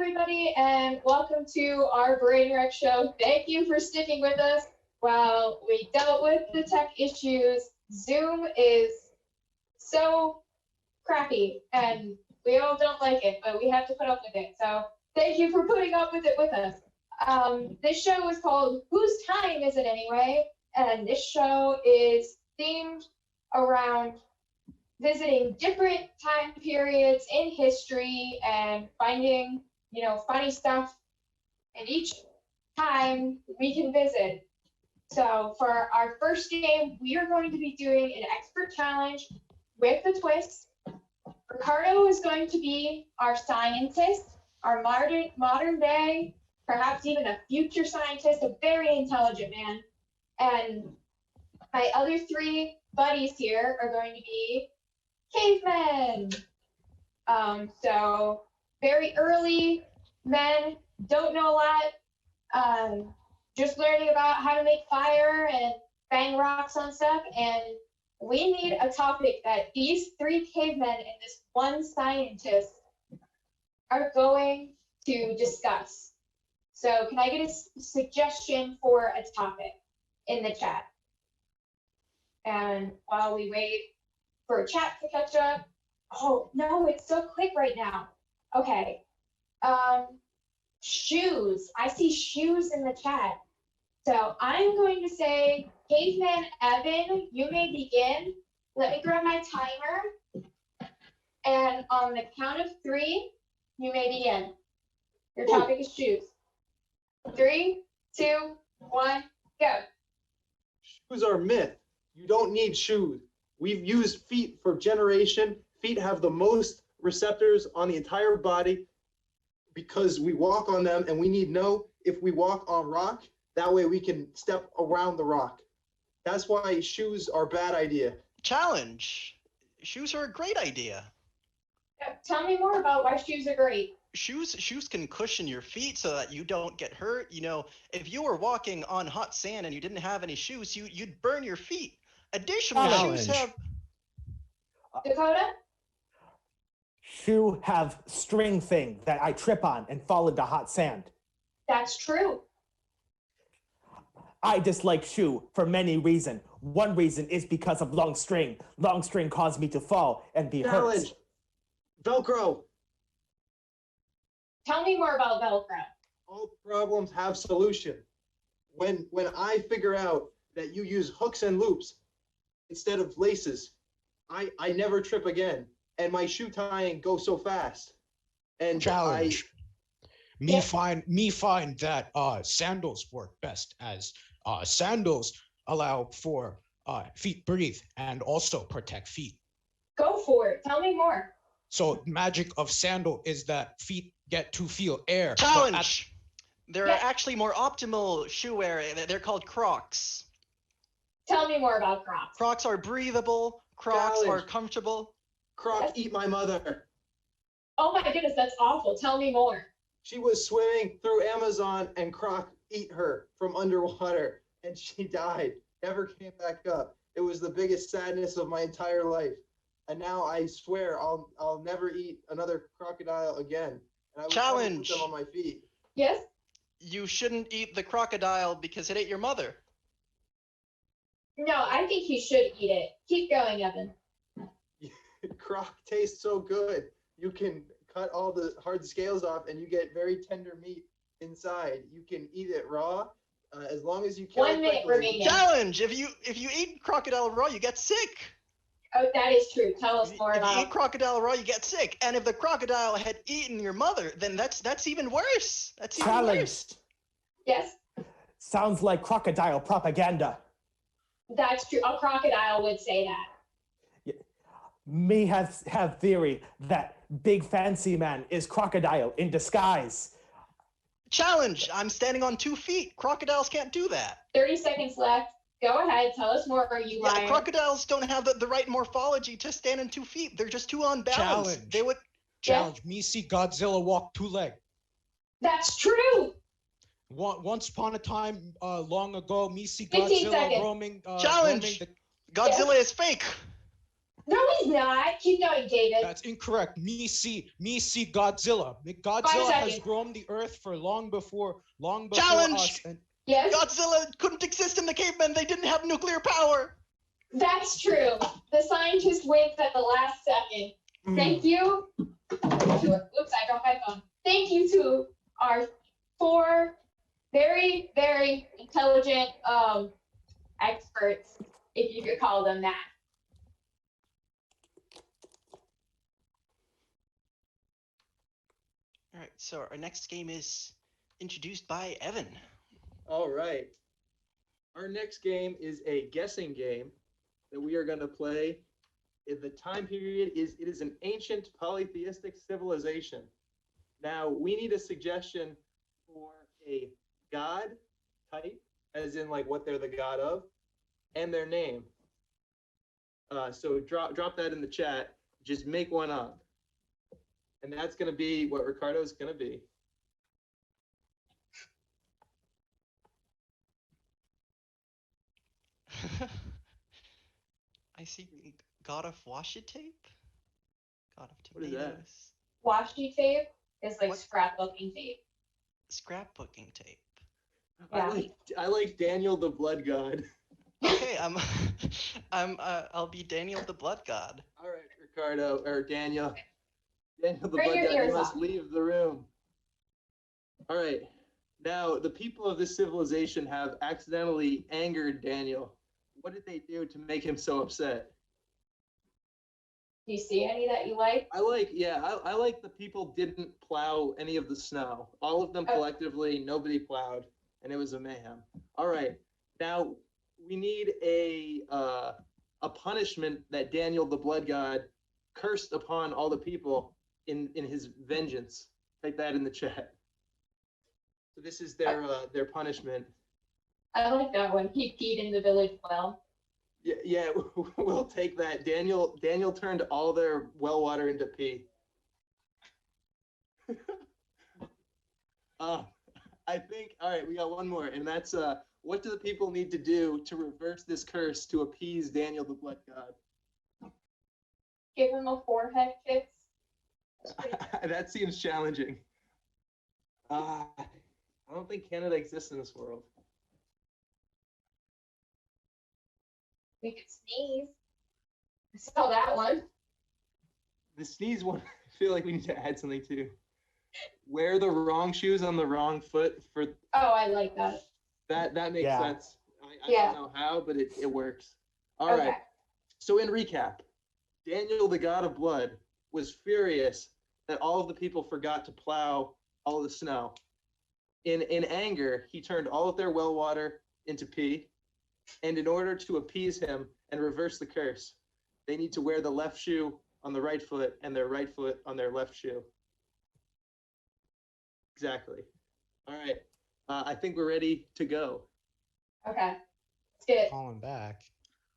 everybody, and welcome to our BrainWreck show. Thank you for sticking with us while we dealt with the tech issues. Zoom is so crappy, and we all don't like it, but we have to put up with it. So thank you for putting up with it with us. This show is called Whose Time Is It Anyway? And this show is themed around visiting different time periods in history and finding, funny stuff in each time we can visit. So for our first game, we are going to be doing an expert challenge with a twist. Ricardo is going to be our scientist, our modern day, perhaps even a future scientist, a very intelligent man. And my other three buddies here are going to be cavemen. So very early men, don't know a lot, just learning about how to make fire and bang rocks on stuff. And we need a topic that these three cavemen and this one scientist are going to discuss. So can I get a suggestion for a topic in the chat? And while we wait for chat to catch up. Oh, no, it's so quick right now. Okay. Shoes. I see shoes in the chat. So I'm going to say, Caveman Evan, you may begin. Let me grab my timer. And on the count of 3, you may begin. Your topic is shoes. 3, 2, 1, go. Shoes are myth. You don't need shoes. We've used feet for generation. Feet have the most receptors on the entire body because we walk on them, and we need to know if we walk on rock, that way we can step around the rock. That's why shoes are a bad idea. Challenge. Shoes are a great idea. Tell me more about why shoes are great. Shoes can cushion your feet so that you don't get hurt. If you were walking on hot sand and you didn't have any shoes, you'd burn your feet. Additionally, shoes have... Dakota? Shoe have string thing that I trip on and fall into hot sand. That's true. I dislike shoe for many reasons. One reason is because of long string. Long string caused me to fall and be hurt. Velcro. Tell me more about Velcro. All problems have solution. When I figure out that you use hooks and loops instead of laces, I never trip again, and my shoe tying goes so fast. And challenge. Me find that sandals work best, as sandals allow for feet breathe and also protect feet. Go for it. Tell me more. So magic of sandal is that feet get to feel air. Challenge. There are actually more optimal shoe wear. They're called Crocs. Tell me more about Crocs. Crocs are breathable. Crocs are comfortable. Croc eat my mother. Oh my goodness, that's awful. Tell me more. She was swimming through Amazon and Croc ate her from underwater and she died. Never came back up. It was the biggest sadness of my entire life. And now I swear I'll never eat another crocodile again. And I Challenge. Put them on my feet. Yes? You shouldn't eat the crocodile because it ate your mother. No, I think you should eat it. Keep going, Evan. Croc tastes so good. You can cut all the hard scales off and you get very tender meat inside. You can eat it raw as long as you can. 1 minute remaining. Challenge. If you eat crocodile raw, you get sick. Oh, that is true. Tell us more about. If you eat crocodile raw, you get sick. And if the crocodile had eaten your mother, then that's even worse. That's even worse. Yes? Sounds like crocodile propaganda. That's true. A crocodile would say that. Me have theory that big fancy man is crocodile in disguise. Challenge. I'm standing on 2 feet. Crocodiles can't do that. 30 seconds left. Go ahead. Tell us more. Are you lying? Crocodiles don't have the right morphology to stand on 2 feet. They're just too unbalanced. Challenge. They would challenge. Me see Godzilla walk 2 legs. That's true. Once upon a time, long ago, me see Godzilla roaming. Challenge. Godzilla is fake. No, he's not. Keep going, David. That's incorrect. Me see Godzilla. Godzilla has seconds. roamed the earth for long before Challenge! us. And Yes, Godzilla couldn't exist in the cavemen. They didn't have nuclear power. that's true. The scientist wins at the last second. Thank you. Oops, I dropped my phone. Thank you to our 4 very, very intelligent experts, if you could call them that. All right, so our next game is introduced by Evan. All right. Our next game is a guessing game that we are going to play. The time period is it is an ancient polytheistic civilization. Now, we need a suggestion for a god type, as in like what they're the god of, and their name. So drop that in the chat. Just make one up. And that's going to be what Ricardo's going to be. I see God of Washi tape? God of What is tomatoes. that? Washi tape is like What? scrapbooking tape. Scrapbooking tape. Yeah. I like Daniel the Blood God. Okay, I'll be Daniel the Blood God. All right, Ricardo or Daniel. Daniel the Turn Blood your God, you ears must off. leave the room. All right. Now, the people of this civilization have accidentally angered Daniel. What did they do to make him so upset? Do you see any that you like? I like the people didn't plow any of the snow. All of them Oh. collectively, nobody plowed, and it was a mayhem. All right. Now, we need a punishment that Daniel the Blood God cursed upon all the people in his vengeance. Type that in the chat. So this is their punishment. I like that one. He peed in the village well. Yeah, we'll take that. Daniel turned all their well water into pee. I think, all right, we got one more, and that's what do the people need to do to reverse this curse to appease Daniel the Blood God? Give him a forehead kiss. That seems challenging. I don't think Canada exists in this world. We could sneeze. I saw that one. The sneeze one, I feel like we need to add something too. Wear the wrong shoes on the wrong foot for Oh, I like that. that makes Yeah. sense. I Yeah. don't know how, but it works. All Okay. right. So in recap, Daniel, the god of blood, was furious that all of the people forgot to plow all the snow. In anger, he turned all of their well water into pee. And in order to appease him and reverse the curse, they need to wear the left shoe on the right foot and their right foot on their left shoe. Exactly. All right. I think we're ready to go. Okay. Let's get calling back.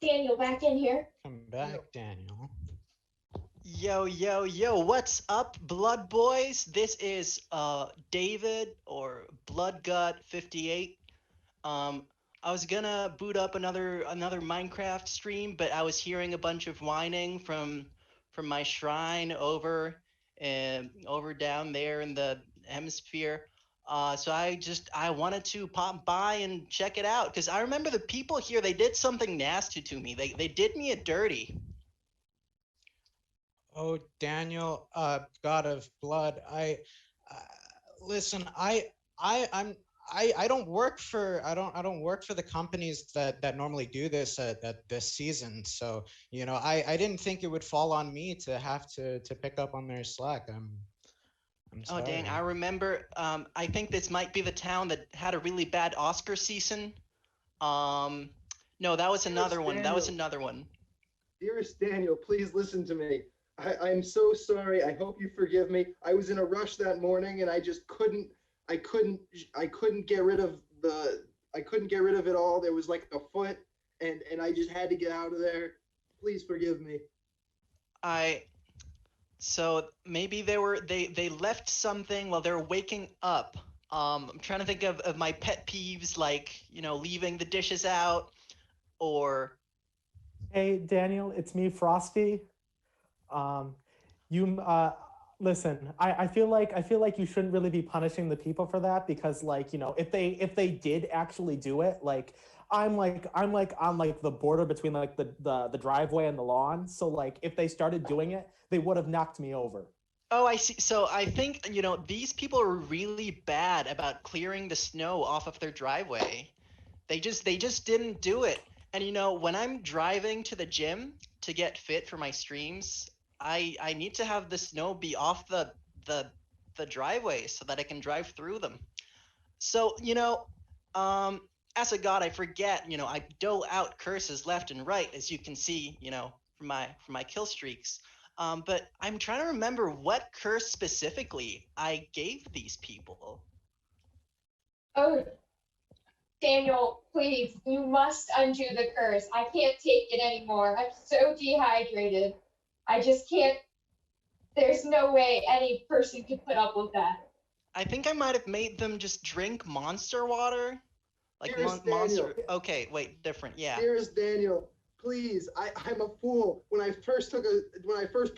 Daniel back in here. Come back, Daniel. Yo, what's up, Blood Boys? This is David or Blood God 58. I was gonna boot up another Minecraft stream, but I was hearing a bunch of whining from my shrine over down there in the hemisphere. So I wanted to pop by and check it out because I remember the people here, they did something nasty to me. They did me a dirty. Oh, Daniel, God of Blood. Listen. I don't work for the companies that normally do this at this season. So I didn't think it would fall on me to have to pick up on their slack. I'm sorry. Oh dang, I remember. I think this might be the town that had a really bad Oscar season. No, that was another one. That was another one. Dearest Daniel, please listen to me. I'm so sorry. I hope you forgive me. I was in a rush that morning and I just couldn't get rid of it all. There was like a foot and I just had to get out of there. Please forgive me. So maybe they left something while they were waking up. I'm trying to think of my pet peeves, like, leaving the dishes out or Hey, Daniel, it's me, Frosty. You listen. I feel like you shouldn't really be punishing the people for that because, like, you know, if they did actually do it, like, I'm like on like the border between like the driveway and the lawn. So like, if they started doing it, they would have knocked me over. Oh, I see. So I think, these people are really bad about clearing the snow off of their driveway. They just didn't do it. And when I'm driving to the gym to get fit for my streams, I need to have the snow be off the the driveway so that I can drive through them. So, um as a god, I forget, I dole out curses left and right, as you can see, from my kill streaks. But I'm trying to remember what curse specifically I gave these people. Oh, Daniel, please, you must undo the curse. I can't take it anymore. I'm so dehydrated. I just can't. There's no way any person could put up with that. I think I might have made them just drink monster water. Like Dearest monster. Daniel. Okay, wait, different. Yeah. Dearest Daniel, please, I'm a fool. When I first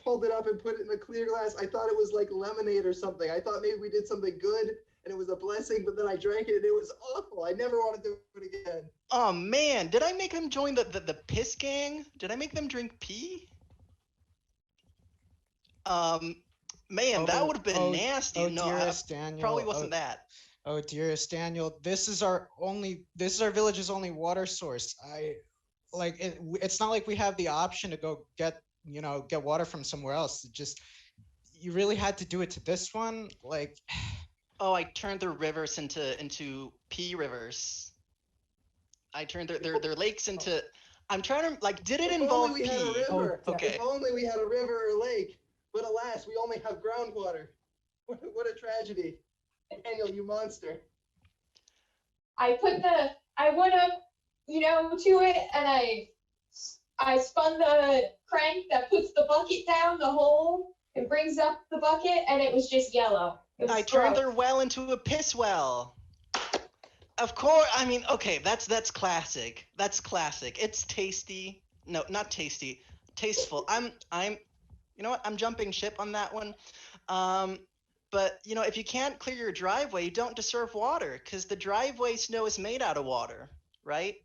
pulled it up and put it in a clear glass, I thought it was like lemonade or something. I thought maybe we did something good and it was a blessing, but then I drank it and it was awful. I never want to do it again. Oh man, did I make them join the piss gang? Did I make them drink pee? Man, that would have been nasty. No, dearest Daniel. probably wasn't that. Oh, dearest Daniel, this is our village's only water source. It's not like we have the option to go get water from somewhere else. You really had to do it to this one. Like, Oh, I turned their rivers into pee rivers. I turned their lakes into. I'm trying to did it If involve only we had a pee? river. Okay. If only we had a river or lake. But alas, we only have groundwater. What a tragedy. Daniel, you monster. I went up, to it, and I spun the crank that puts the bucket down the hole and brings up the bucket, and it was just yellow. It was I turned their gross. well into a piss well. Of course, I mean, okay, that's classic. That's classic. It's tasty. No, not tasty. Tasteful. You know what? I'm jumping ship on that one. But if you can't clear your driveway, you don't deserve water, because the driveway snow is made out of water, right?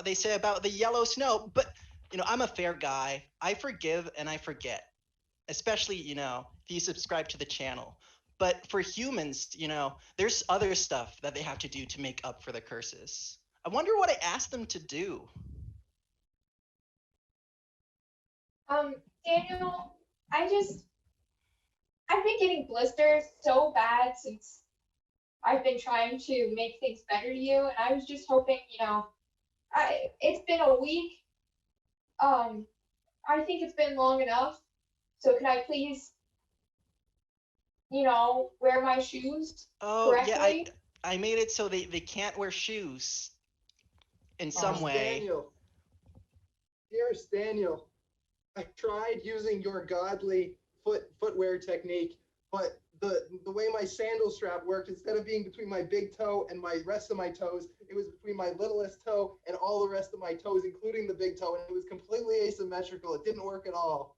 They say about the yellow snow, but I'm a fair guy. I forgive and I forget, especially if you subscribe to the channel. But for humans, there's other stuff that they have to do to make up for the curses. I wonder what I asked them to do. Daniel, I've been getting blisters so bad since I've been trying to make things better to you, and I was just hoping, it's been a week. I think it's been long enough. So can I please, wear my shoes Oh, yeah, correctly? I made it so they can't wear shoes in some Dearest way. Daniel. Dearest Daniel, I tried using your godly footwear technique, but the way my sandal strap worked, instead of being between my big toe and my rest of my toes, it was between my littlest toe and all the rest of my toes, including the big toe, and it was completely asymmetrical. It didn't work at all.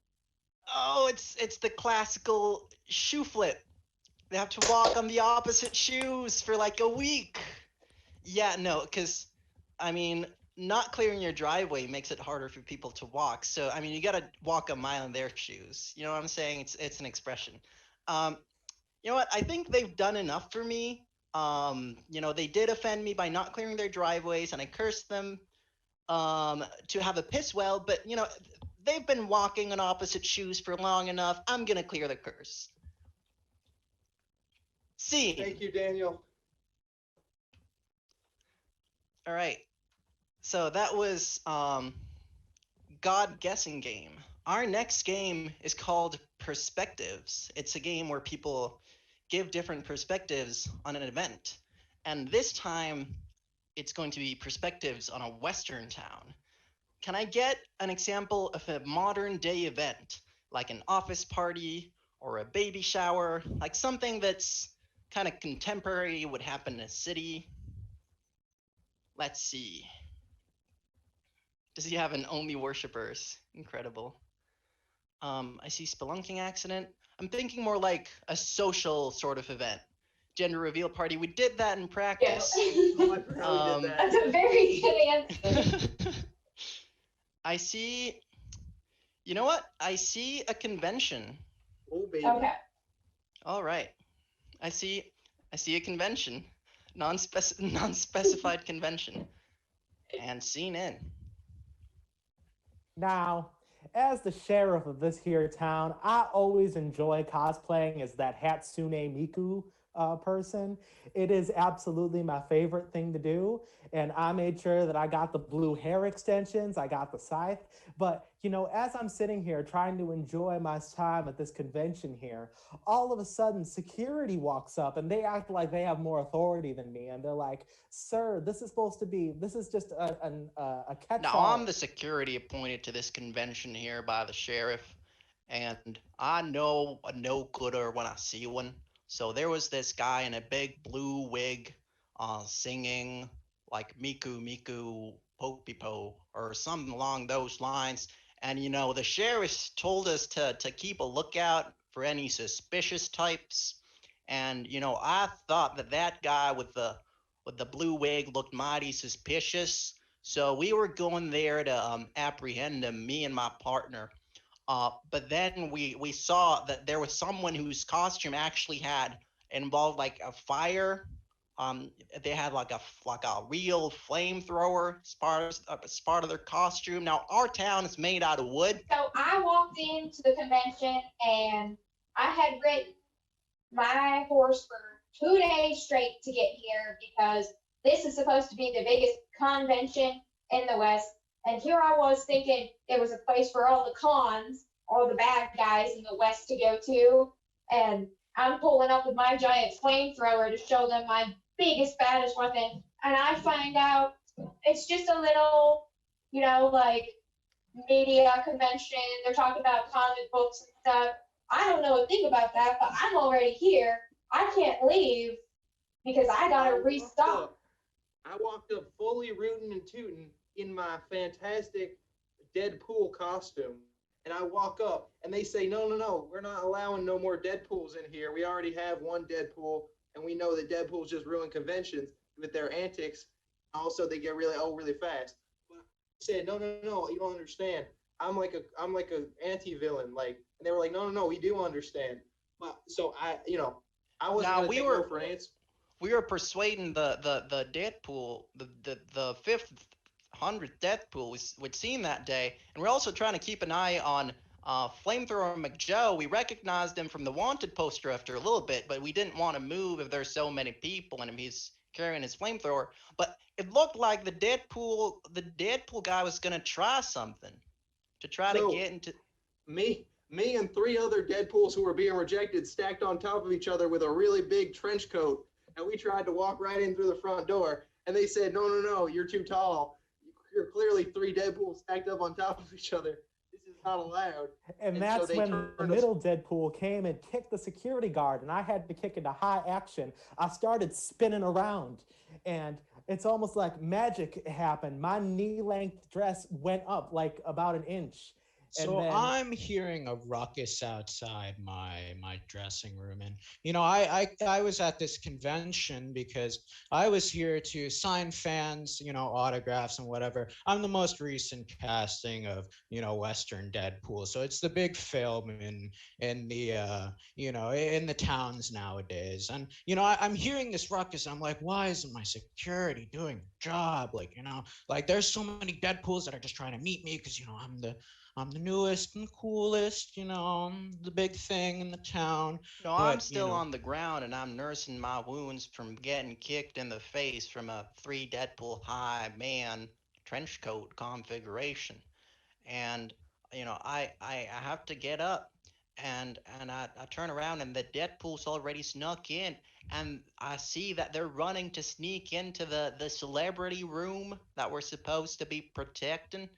Oh, it's the classical shoe flip. They have to walk on the opposite shoes for like a week. Yeah, no, because I mean, not clearing your driveway makes it harder for people to walk. So I mean, you gotta walk a mile in their shoes. You know what I'm saying? It's an expression. You know what? I think they've done enough for me. They did offend me by not clearing their driveways, and I cursed them to have a piss well. But they've been walking on opposite shoes for long enough. I'm gonna clear the curse. See. Thank you, Daniel. All right. So that was God Guessing Game. Our next game is called Perspectives. It's a game where people give different perspectives on an event. And this time, it's going to be perspectives on a Western town. Can I get an example of a modern day event, like an office party or a baby shower, like something that's kind of contemporary, would happen in a city? Let's see. Does he have an only worshippers? Incredible. I see spelunking accident. I'm thinking more like a social sort of event. Gender reveal party. We did that in Yeah. practice. Oh, I forgot we did that. That's a very good answer. I see. You know what? I see a convention. Oh, baby. Okay. All right. I see. I see a convention. Non-specified convention. And scene in. Now, as the sheriff of this here town, I always enjoy cosplaying as that Hatsune Miku person. It is absolutely my favorite thing to do. And I made sure that I got the blue hair extensions, I got the scythe. But, you know, as I'm sitting here trying to enjoy my time at this convention here, all of a sudden security walks up and they act like they have more authority than me. And they're like, sir, this is just a Now, catch-all. I'm the security appointed to this convention here by the sheriff, and I know a no-gooder when I see one. So there was this guy in a big blue wig, singing like Miku Miku Popipo or something along those lines. And you know, the sheriff told us to keep a lookout for any suspicious types. And you know, I thought that guy with the blue wig looked mighty suspicious. So we were going there to apprehend him, me and my partner. But then we saw that there was someone whose costume actually had involved like a fire. They had like a real flamethrower as part of their costume. Now our town is made out of wood. So I walked into the convention and I had ridden my horse for 2 days straight to get here because this is supposed to be the biggest convention in the West. And here I was thinking it was a place for all the cons, all the bad guys in the West to go to. And I'm pulling up with my giant flamethrower to show them my biggest, baddest weapon. And I find out it's just a little, like media convention. They're talking about comic books and stuff. I don't know a thing about that, but I'm already here. I can't leave because I gotta restock. I walked up fully rootin' and tootin' in my fantastic Deadpool costume. And I walk up and they say, no, we're not allowing no more Deadpools in here. We already have one Deadpool, and we know that Deadpools just ruin conventions with their antics. Also, they get really fast. But I said, no, you don't understand. I'm like a anti-villain, like, and they were like, no, we do understand. But so I wasn't Now gonna take no for an answer. we were persuading the Deadpool, the fifth hundredth Deadpool we'd seen that day, and we're also trying to keep an eye on Flamethrower McJoe. We recognized him from the wanted poster after a little bit, but we didn't want to move if there's so many people and he's carrying his flamethrower. But it looked like the Deadpool guy was gonna try something to try to get into. Me and three other Deadpools who were being rejected stacked on top of each other with a really big trench coat, and we tried to walk right in through the front door, and they said, no, you're too tall. You're clearly three Deadpools stacked up on top of each other. This is not allowed. And so that's they when turned the us- middle Deadpool came and kicked the security guard, and I had to kick into high action. I started spinning around, and it's almost like magic happened. My knee-length dress went up like about an inch. And So then, I'm hearing a ruckus outside my dressing room, and I was at this convention because I was here to sign fans autographs and whatever. I'm the most recent casting of Western Deadpool, so it's the big film in the in the towns nowadays. And I'm hearing this ruckus. I'm like, why isn't my security doing the job? Like there's so many Deadpools that are just trying to meet me because I'm the newest and the coolest, I'm the big thing in the town. No, I'm still on the ground and I'm nursing my wounds from getting kicked in the face from a 3 Deadpool high man trench coat configuration. And I have to get up and I turn around and the Deadpool's already snuck in, and I see that they're running to sneak into the celebrity room that we're supposed to be protecting.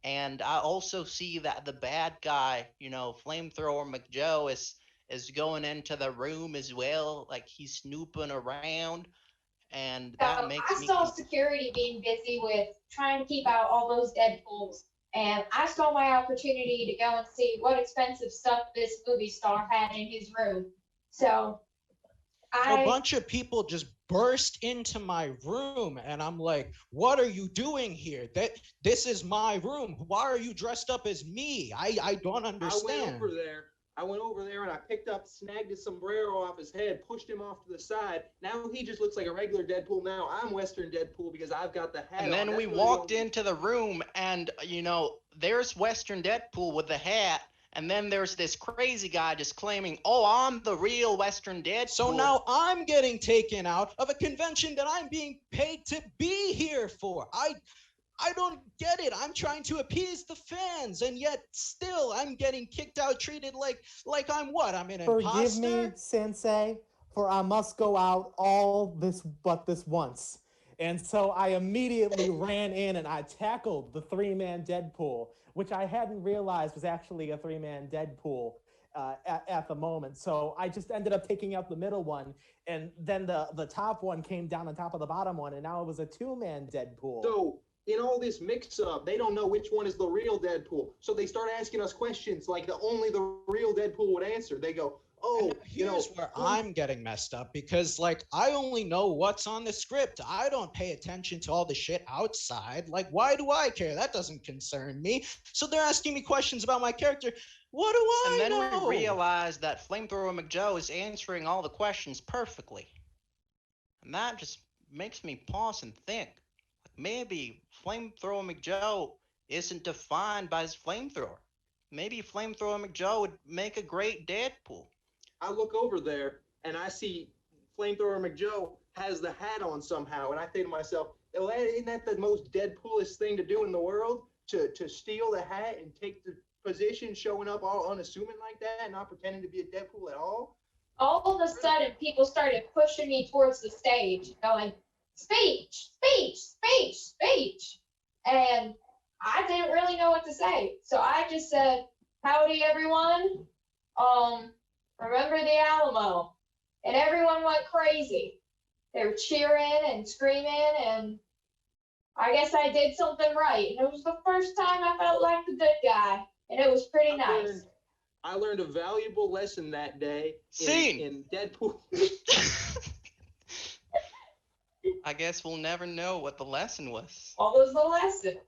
And I also see that the bad guy, Flamethrower McJoe, is going into the room as well, like he's snooping around. and that makes I me. saw security being busy with trying to keep out all those Deadpools, and I saw my opportunity to go and see what expensive stuff this movie star had in his room. So A bunch of people just burst into my room, and I'm like, what are you doing here? This is my room. Why are you dressed up as me? I don't understand. I went over there and I snagged his sombrero off his head, pushed him off to the side. Now he just looks like a regular Deadpool. Now I'm Western Deadpool because I've got the hat on. And then we walked into the room, and there's Western Deadpool with the hat, and then there's this crazy guy just claiming, "Oh, I'm the real Western Deadpool." So now I'm getting taken out of a convention that I'm being paid to be here for. I don't get it. I'm trying to appease the fans, and yet still I'm getting kicked out, treated like I'm what? I'm an imposter? Forgive me, Sensei, for I must go out all this but this once. And so I immediately ran in and I tackled the three-man Deadpool, which I hadn't realized was actually a three-man Deadpool at the moment. So I just ended up taking out the middle one, and then the top one came down on top of the bottom one, and now it was a two-man Deadpool. So in all this mix-up, they don't know which one is the real Deadpool. So they start asking us questions like only the real Deadpool would answer. They go, "Oh, here's where I'm getting messed up, because I only know what's on the script. I don't pay attention to all the shit outside. Why do I care? That doesn't concern me. So they're asking me questions about my character. What do I know?" And then we realized that Flamethrower McJoe is answering all the questions perfectly. And that just makes me pause and think. Maybe Flamethrower McJoe isn't defined by his flamethrower. Maybe Flamethrower McJoe would make a great Deadpool. I look over there and I see Flamethrower McJoe has the hat on somehow, and I think to myself, isn't that the most Deadpoolish thing to do in the world? To steal the hat and take the position, showing up all unassuming like that and not pretending to be a Deadpool at all? All of a sudden, people started pushing me towards the stage, going, "Speech, speech, speech, speech." And I didn't really know what to say. So I just said, "Howdy, everyone. Remember the Alamo." And everyone went crazy. They were cheering and screaming, and I guess I did something right. And it was the first time I felt like the good guy, and it was pretty nice. I learned a valuable lesson that day in Deadpool. I guess we'll never know what the lesson was. What was the lesson?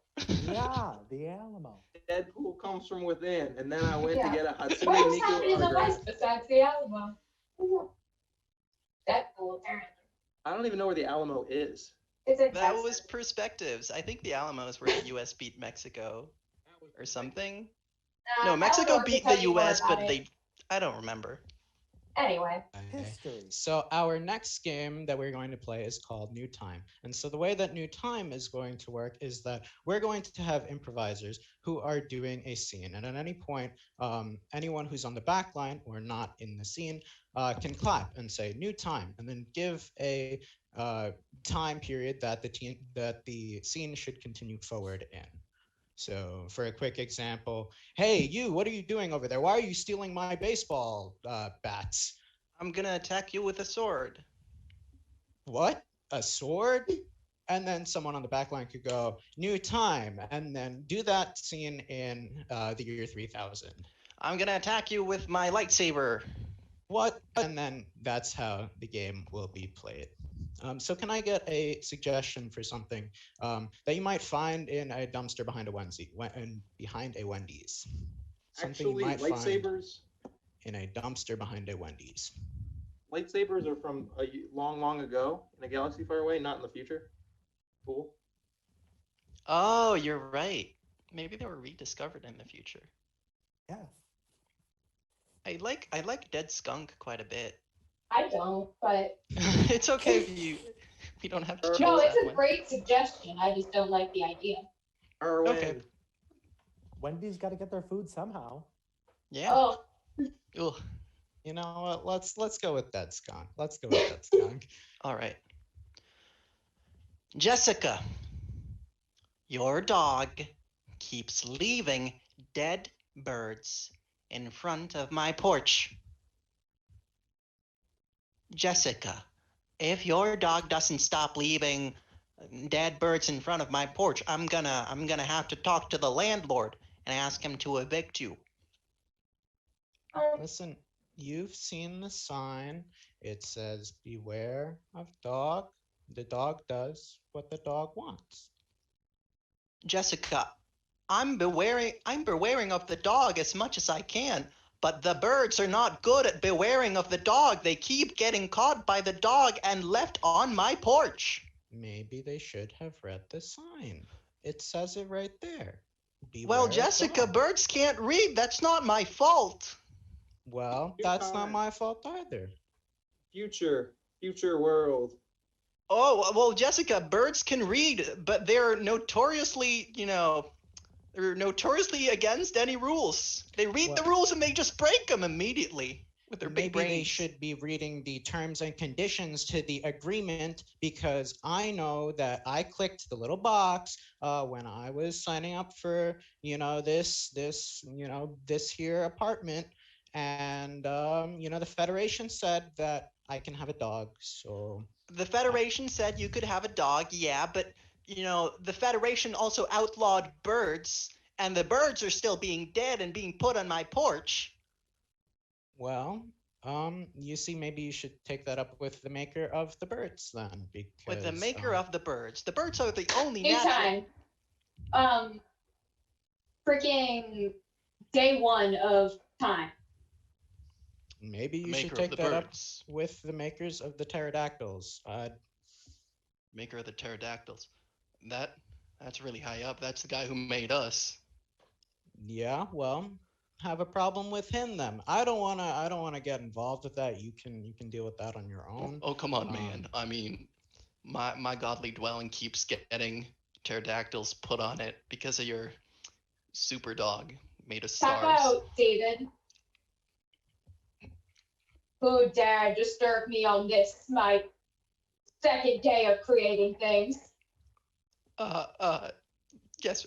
Yeah, the Alamo. Deadpool comes from within, and then I went to get a Hatsune What else Miku happened in the autograph. West besides the Alamo? Deadpool, apparently. I don't even know where the Alamo is. It's in That Texas. was perspectives. I think the Alamo is where the U.S. beat Mexico or something. No, Mexico beat the U.S., but I don't remember. Anyway. History. So our next game that we're going to play is called New Time. And so the way that New Time is going to work is that we're going to have improvisers who are doing a scene. And at any point, anyone who's on the back line or not in the scene can clap and say New Time, and then give a time period that the scene should continue forward in. So for a quick example, "Hey, you, what are you doing over there? Why are you stealing my baseball bats?" "I'm gonna attack you with a sword." "What? A sword?" And then someone on the back line could go, "New Time," and then do that scene in the year 3000. "I'm gonna attack you with my lightsaber." "What?" And then that's how the game will be played. So can I get a suggestion for something that you might find in a dumpster behind a Wendy's? Something Actually, you might lightsabers. find in a dumpster behind a Wendy's. Lightsabers are from a long, long ago in a galaxy far away, not in the future. Cool. Oh, you're right. Maybe they were rediscovered in the future. Yeah. I like Dead Skunk quite a bit. I don't, but It's okay if you don't have to choose no, it's that a one. great suggestion. I just don't like the idea. Erwin. Okay. Wendy's got to get their food somehow. Yeah. Oh, Ugh. You know what? Let's go with Dead Skunk. Let's go with Dead Skunk. All right. "Jessica, your dog keeps leaving dead birds in front of my porch." "Jessica, If your dog doesn't stop leaving dead birds in front of my porch, I'm gonna have to talk to the landlord and ask him to evict you. Listen, you've seen the sign. It says, beware of dog. The dog does what the dog wants. Jessica, I'm bewaring of the dog as much as I can, but the birds are not good at bewaring of the dog. They keep getting caught by the dog and left on my porch. Maybe they should have read the sign. It says it right there. Well, Beware of Jessica, dog. birds can't read. That's not my fault. Well, New that's not time. my fault either. Future world. Oh, well, Jessica, birds can read, but they're notoriously against any rules. They read the Well, rules and they just break them immediately with their big maybe they brains. should be reading the terms and conditions to the agreement, because I know that I clicked the little box when I was signing up for this here apartment, and the Federation said that I can have a dog. So The Federation said you could have a dog, yeah, but the Federation also outlawed birds, and the birds are still being dead and being put on my porch. well, you see, maybe you should take that up with the maker of the birds then, because With the maker of the birds. The birds are the only New natural. time. Freaking day one of time. maybe The you should maker of take the that up birds. with the makers of the pterodactyls. Maker of the pterodactyls. That's really high up. That's the guy who made us. Yeah, well, have a problem with him then. I don't wanna get involved with that. You can deal with that on your own. Oh, come on, man. I mean, my godly dwelling keeps getting pterodactyls put on it because of your super dog made of Tap stars. out, David. Who dare disturb me on this, my second day of creating things? Guess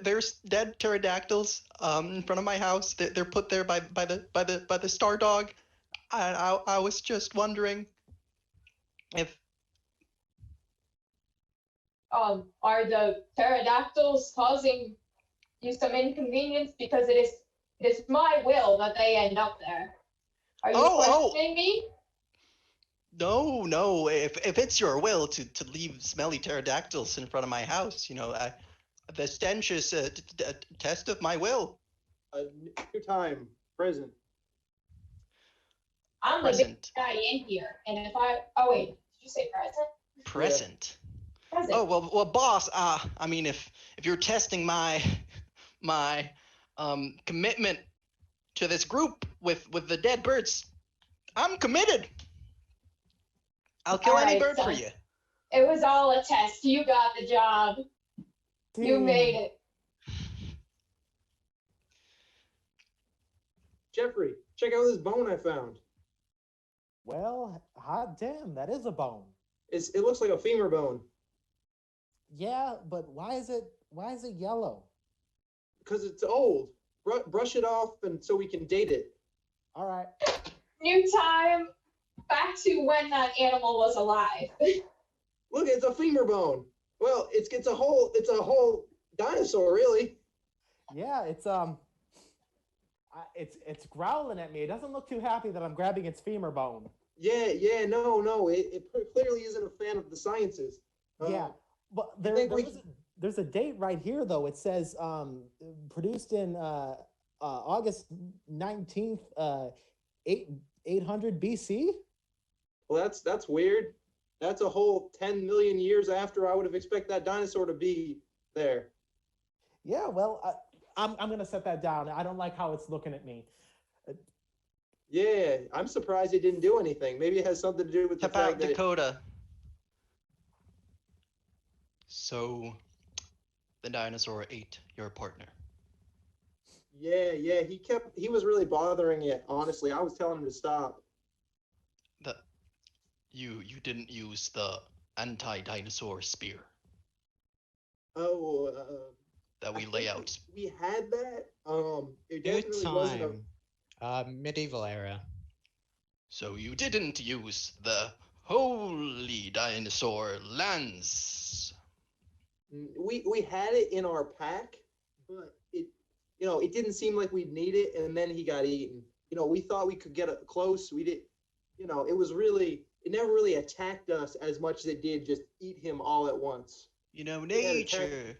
there's dead pterodactyls in front of my house. They're put there by the star dog. I was just wondering if Are the pterodactyls causing you some inconvenience? Because it is my will that they end up there. Are you questioning me? no, if it's your will to leave smelly pterodactyls in front of my house, the stench is a test of my will. New time. Present. I'm the big Present. guy in here, and if oh wait, did you say present? Present. Present. Oh well, boss. I mean, if you're testing my commitment to this group with the dead birds, I'm committed. I'll kill All any right, bird for son. you. It was all a test. You got the job. You made it. Jeffrey, check out this bone I found. Well, hot damn, that is a bone. It looks like a femur bone. Yeah, but why is it yellow? Because it's old. Brush it off and so we can date it. All right. New time. Back to when that animal was alive. Look, it's a femur bone. Well, it's a whole dinosaur, really. Yeah, it's growling at me. It doesn't look too happy that I'm grabbing its femur bone. Yeah, no. It clearly isn't a fan of the sciences. Yeah, but there's a date right here though. It says produced in August 19th, 800 BC. Well, that's weird. That's a whole 10 million years after I would have expected that dinosaur to be there. Yeah, well, I'm gonna set that down. I don't like how it's looking at me. Yeah, I'm surprised it didn't do anything. Maybe it has something to do with the Tap out fact that Dakota. So, the dinosaur ate your partner. Yeah, he was really bothering it. Honestly, I was telling him to stop. You didn't use the anti-dinosaur spear Oh, that we I lay think out. We had that. It New definitely wasn't a. time. Medieval era. So you didn't use the holy dinosaur lance. We had it in our pack, but it didn't seem like we'd need it, and then he got eaten. We thought we could get close. We did, it never really attacked us as much as it did just eat him all at once. Nature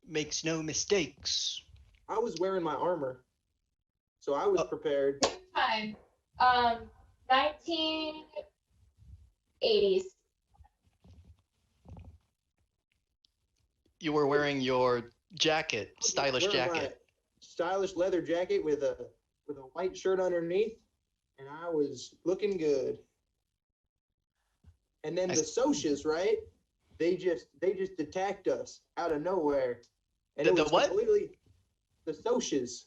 makes no mistakes. I was wearing my armor, so I was prepared. Time. 1980s. You were wearing your jacket, stylish Wearing my jacket. stylish leather jacket with a white shirt underneath, and I was looking good. And then the socias, right? They just attacked us out of nowhere. And The it was what? completely the socias.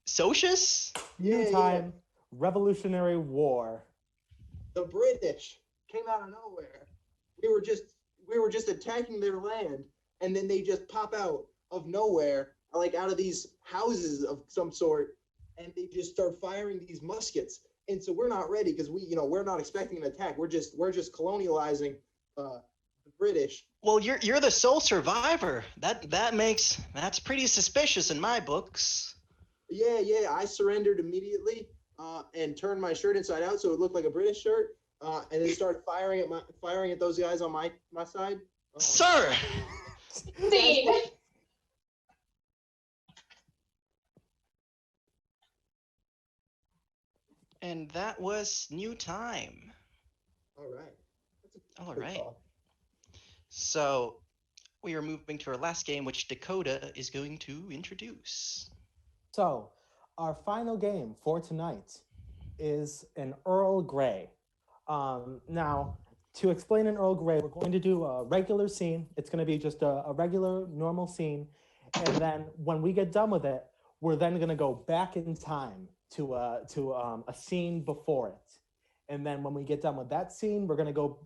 Socius? Yeah, Time. Revolutionary War. The British came out of nowhere. We were just attacking their land, and then they just pop out of nowhere, like out of these houses of some sort, and they just start firing these muskets. And so we're not ready because we're not expecting an attack. We're just colonializing the British. Well, you're the sole survivor. That's pretty suspicious in my books. Yeah. I surrendered immediately and turned my shirt inside out so it looked like a British shirt. And then started firing at those guys on my side. Sir! Scene. And that was new time. All right. All right. So we are moving to our last game, which Dakota is going to introduce. So, our final game for tonight is an Earl Grey. Now, to explain an Earl Grey, we're going to do a regular scene. It's going to be just a regular, normal scene. And then when we get done with it, we're then going to go back in time to a scene before it. And then when we get done with that scene, we're gonna go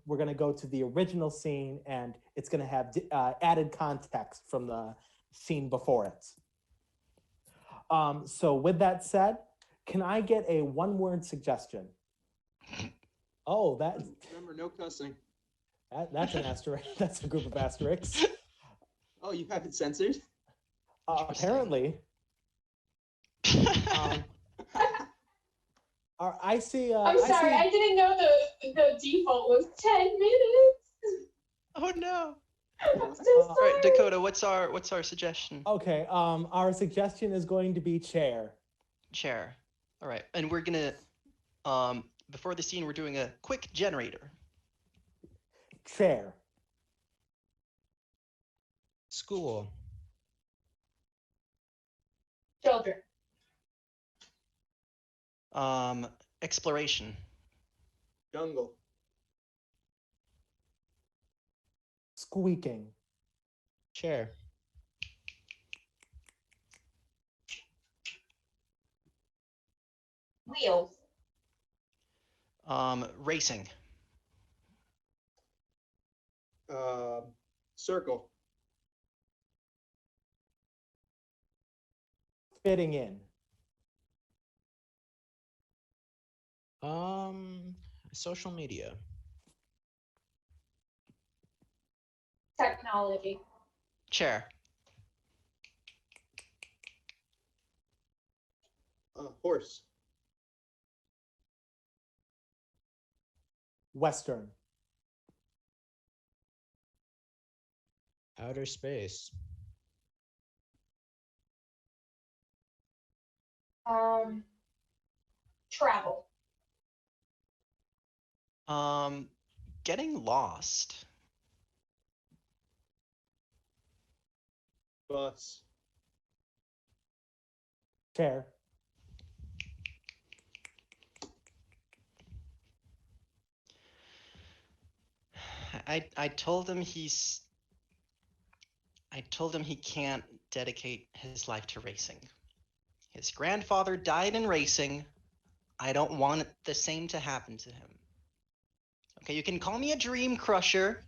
to the original scene, and it's gonna have added context from the scene before it. So with that said, can I get a one-word suggestion? Oh, Remember, no cussing. that's an asterisk. That's a group of asterisks. Oh, you have it censored? Apparently. I see. I'm sorry, I didn't know the default was 10 minutes. Oh no! I'm so All right, sorry. Dakota, what's our suggestion? Okay. Our suggestion is going to be chair. Chair. All right, and we're gonna before the scene, we're doing a quick generator. Chair. School. Children. Exploration. Jungle. Squeaking. Chair. Wheels. Racing. Circle. Fitting in. Social media. Technology. Chair. Horse. Western. Outer space. Travel. Getting lost. Bus. Chair. I told him he can't dedicate his life to racing. His grandfather died in racing. I don't want the same to happen to him. Okay, you can call me a dream crusher,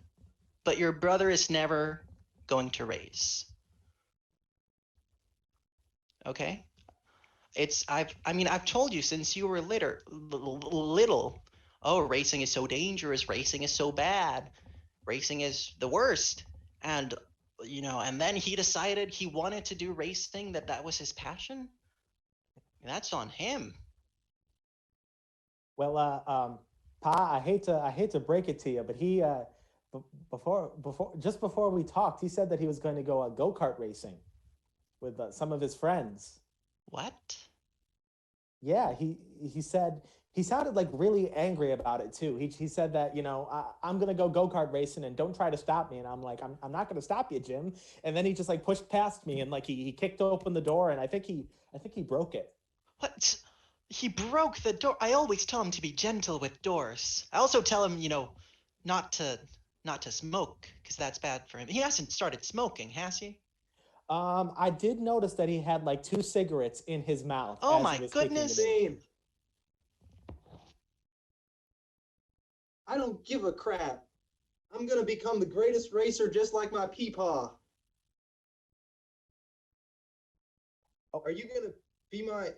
but your brother is never going to race. Okay? I've told you since you were little. Oh, racing is so dangerous. Racing is so bad. Racing is the worst. And and then he decided he wanted to do racing. That was his passion. That's on him. Well, Pa, I hate to break it to you, but he before we talked, he said that he was going to go go-kart racing with some of his friends. What? Yeah, he said he sounded like really angry about it too. He said that I'm gonna go-kart racing and don't try to stop me. And I'm like I'm not gonna stop you, Jim. And then he just like pushed past me and like he kicked open the door and I think he broke it. What? He broke the door. I always tell him to be gentle with doors. I also tell him, not to smoke because that's bad for him. He hasn't started smoking, has he? I did notice that he had like 2 cigarettes in his mouth. Oh as my he was kicking goodness. the door. Same. I don't give a crap. I'm gonna become the greatest racer just like my peepaw. Oh. Are you gonna be my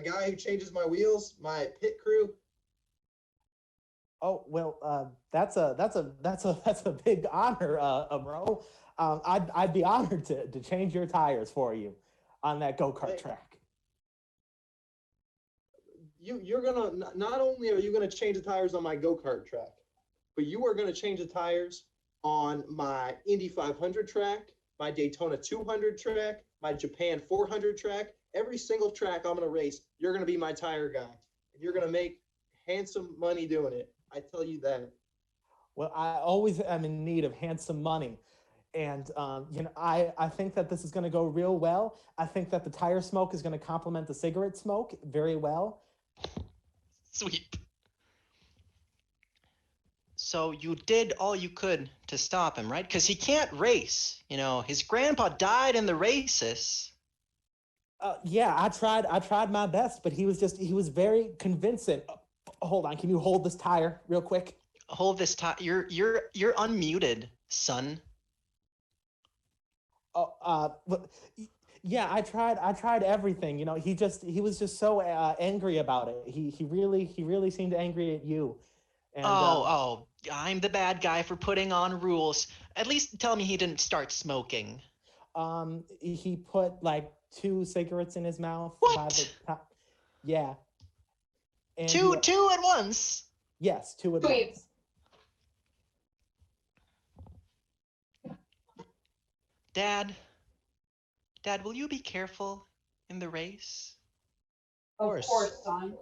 guy who changes my wheels, my pit crew? Oh well, that's a big honor, bro. I'd be honored to change your tires for you on that go-kart Hey. track. You're gonna not only are you gonna change the tires on my go-kart track, but you are gonna change the tires on my Indy 500 track, my Daytona 200 track, my Japan 400 track. Every single track I'm gonna race, you're gonna be my tire guy, and you're gonna make handsome money doing it. I tell you that. Well, I always am in need of handsome money. And I think that this is going to go real well. I think that the tire smoke is going to complement the cigarette smoke very well. Sweep. So you did all you could to stop him, right? Because he can't race. His grandpa died in the races. Yeah, I tried my best, but he was very convincing. Hold on, can you hold this tire real quick? Hold this tire. You're unmuted, son. Yeah, I tried everything. He was just so angry about it. He really seemed angry at you. And, I'm the bad guy for putting on rules. At least tell me he didn't start smoking. He put like 2 cigarettes in his mouth. What? Yeah. And Two at once. Yes, 2 at Sweet. once. Dad, will you be careful in the race? Of course, son.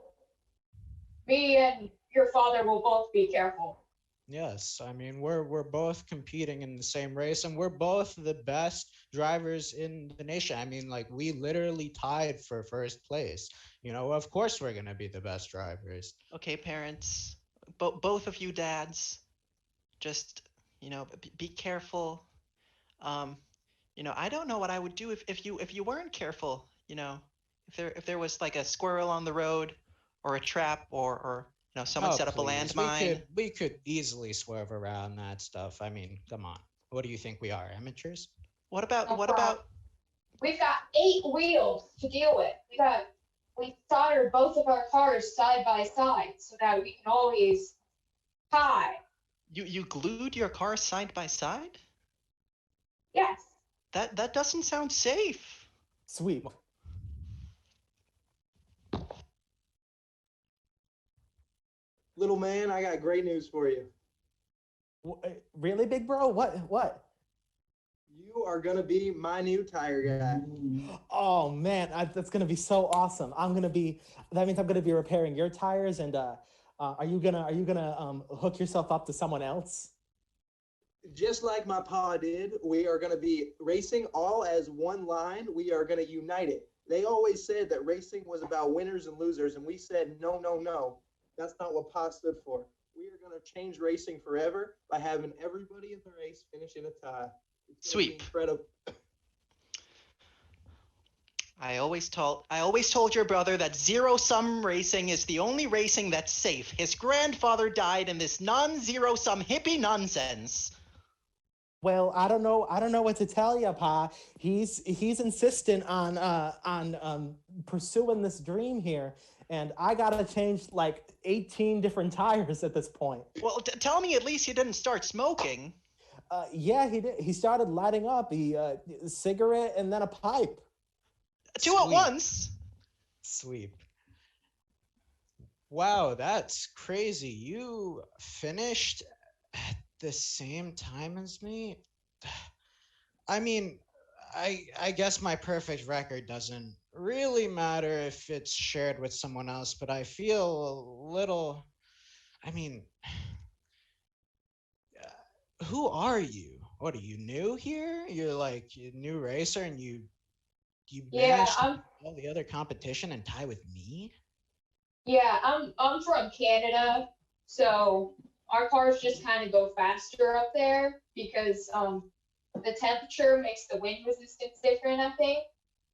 Me and your father will both be careful. Yes, I mean we're both competing in the same race, and we're both the best drivers in the nation. I mean, like we literally tied for first place. Of course we're gonna be the best drivers. Okay, parents, both of you dads, just be careful. I don't know what I would do if you weren't careful. If there was like a squirrel on the road, or a trap, or someone set up a landmine. We could easily swerve around that stuff. I mean, come on. What do you think we are, amateurs? What about We've got 8 wheels to deal with. We soldered both of our cars side by side so that we can always tie. you glued your cars side by side? Yes. That doesn't sound safe. Sweep. Little man, I got great news for you. Really, big bro? What? You are gonna be my new tire guy. Oh man, that's gonna be so awesome. That means I'm gonna be repairing your tires. And are you gonna hook yourself up to someone else? Just like my pa did, we are gonna be racing all as one line. We are gonna unite it. They always said that racing was about winners and losers, and we said no, no, no. That's not what pa stood for. We are gonna change racing forever by having everybody in the race finish in a tie. Sweep. Incredible. I always told your brother that zero-sum racing is the only racing that's safe. His grandfather died in this non-zero-sum hippie nonsense. Well, I don't know what to tell you, Pa. He's insistent on pursuing this dream here, and I gotta change like 18 different tires at this point. Well, tell me at least you didn't start smoking. Yeah, he did. He started lighting up a cigarette and then a pipe. Two at Sweet. once. Sweep. Wow, that's crazy. You finished at the same time as me? I mean, I guess my perfect record doesn't really matter if it's shared with someone else, but I feel a little, I mean, who are you? What, are you new here? You're like a new racer and you Yeah, managed to I'm beat all the other competition and tie with me? I'm from Canada, so our cars just kind of go faster up there because the temperature makes the wind resistance different, I think.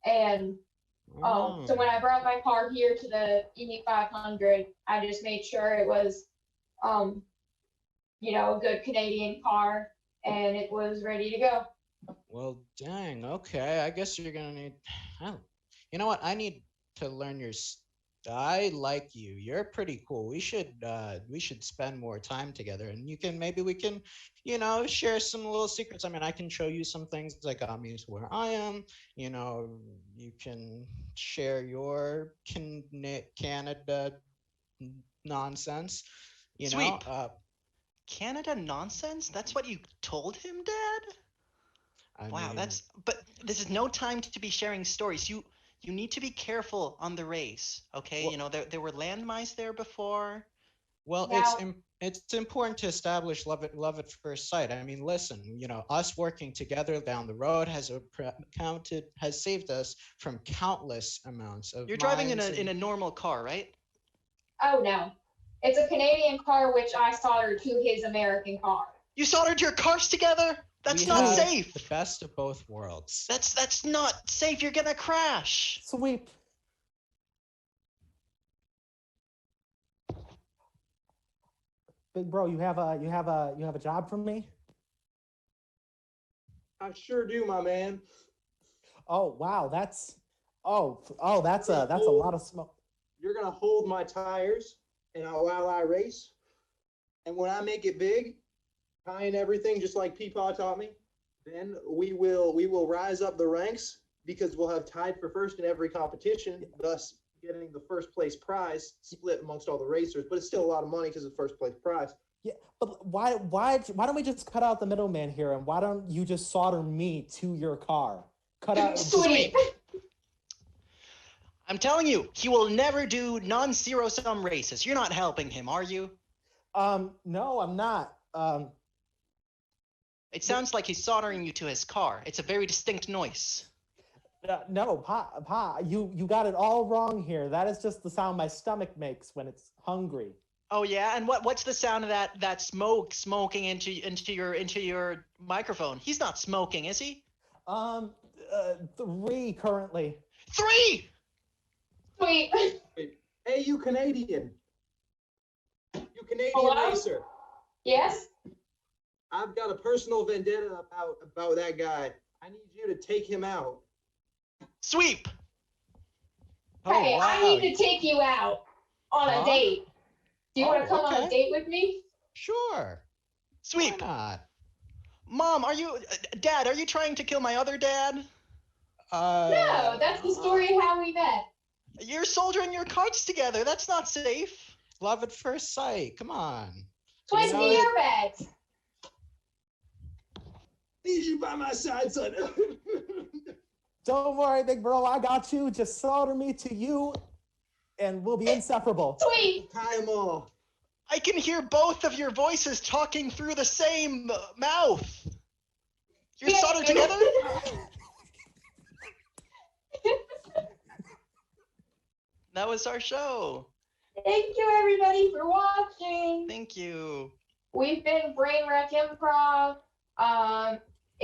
And so when I brought my car here to the Indy 500, I just made sure it was a good Canadian car and it was ready to go. Well, dang. Okay, I guess you're gonna need. Oh, you know what? I need to learn your. I like you. You're pretty cool. We should spend more time together, and we can, share some little secrets. I mean, I can show you some things that got me to where I am. You can share your Canada nonsense. Sweep. Canada nonsense? That's what you told him, Dad? Wow, but this is no time to be sharing stories. You need to be careful on the race, okay? Well, there were landmines there before. Well, Now- it's important to establish love at first sight. I mean, listen, us working together down the road has saved us from countless amounts of. You're driving in mines a normal car, right? Oh no, it's a Canadian car which I soldered to his American car. You soldered your cars together? That's we not have safe. The best of both worlds. That's not safe. You're gonna crash. Sweep. Big bro, you have a job for me? I sure do, my man. Oh wow, that's a lot of smoke. You're gonna hold my tires and while I race. And when I make it big, tying everything just like Peepaw taught me, then we will rise up the ranks because we'll have tied for first in every competition, thus getting the first place prize split amongst all the racers. But it's still a lot of money because of first place prize. Yeah, but why don't we just cut out the middleman here, and why don't you just solder me to your car? Cut out. Sweet. I'm telling you, he will never do non-zero sum races. You're not helping him, are you? No, I'm not. It sounds like he's soldering you to his car. It's a very distinct noise. No, Pa, you got it all wrong here. That is just the sound my stomach makes when it's hungry. Oh yeah, and what's the sound of that smoking into your microphone? He's not smoking, is he? 3 currently. 3! Sweet. Hey, you Canadian. You Canadian Hello? racer. Yes? I've got a personal vendetta about that guy. I need you to take him out. Sweep! Hey, wow. I need to take you out on a Huh? date. Do you want to come on okay. a date with me? Sure. Sweep! Why not? Mom, Dad, are you trying to kill my other dad? No, that's the story of how we met. You're soldering your carts together. That's not safe. Love at first sight. Come on. Twist the airbags. Need you by my side, son. Don't worry, big bro, I got you. Just solder me to you, and we'll be inseparable. Sweet. Tie them all. I can hear both of your voices talking through the same mouth. You're Yeah. soldered together? That was our show. Thank you, everybody, for watching. Thank you. We've been BrainWreck Improv.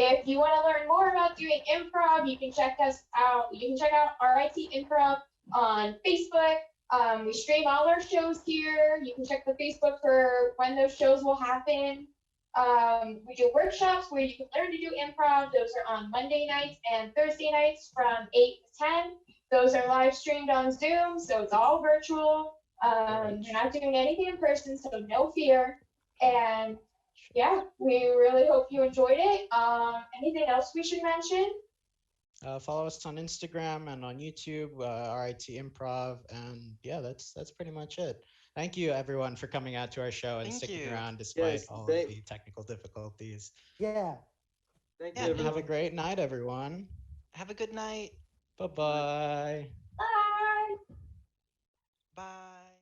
If you want to learn more about doing improv, you can check us out. You can check out RIT Improv on Facebook. We stream all our shows here. You can check the Facebook for when those shows will happen. We do workshops where you can learn to do improv. Those are on Monday nights and Thursday nights from 8 to 10. Those are live streamed on Zoom, so it's all virtual. You're not doing anything in person, so no fear. And yeah, we really hope you enjoyed it. Anything else we should mention? Follow us on Instagram and on YouTube, RIT Improv, and yeah, that's pretty much it. Thank you, everyone, for coming out to our show and Thank sticking you. around despite Yes, all of the technical difficulties. Yeah. Thank Yeah, you, And have a everyone. great night, everyone. Have a good night. Bye-bye. Bye. Bye.